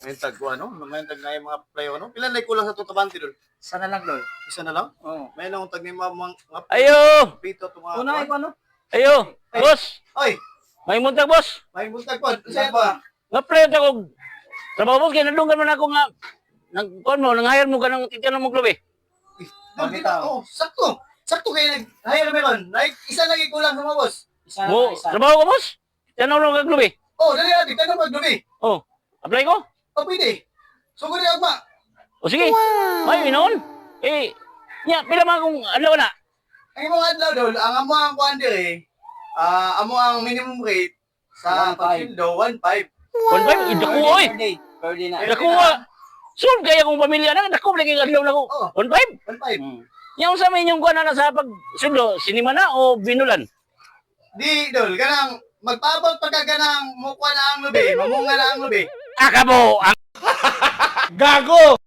May tag ko ano, may tag na yung mga playo ano. Pila na kulang sa tutabante dol. Sana lang, Lord. Isa na lang. Oo. May lang tag ni mga Ayo! pito to mga. Una, ikaw, ano? Ayo! Boss! Oy, May muntag, boss! may buntag po. Saan Sa ba? Nga pre, ako. Trabaho, boss, kaya nadunggan man ako nga. Kuhan mo, nang-hire mo ka ng tiyan ng muglob eh. Dol kita. Oh, sakto. Sakto kayo nag-hire meron. Like isa lang ikulang sa mga boss. Isa Mo, na, isa. trabaho ka, boss? Tiyan ng muglob eh. Oh, dali natin tanong magdubi. Oh, apply ko? Oh, pwede. Sugod na agma. O sige. May noon. Eh, pila man akong adlaw na. Ang mga adlaw dol, ang amo ang kuan dire. Amo ang minimum rate sa 1.5. pagsildo 1.5. 1.5, dako oy. Per day. Per day na. Dako nga. Soon kaya kong pamilya na, dako lagi adlaw na ko. Oh. 1.5. 1.5. Yung sa may inyong kuha na sa pagsundo, sinima na o binulan? Di dol, kanang magpaabot pagka kanang mukha na ang lubi, mamunga na ang lubi. Akabo! Gago!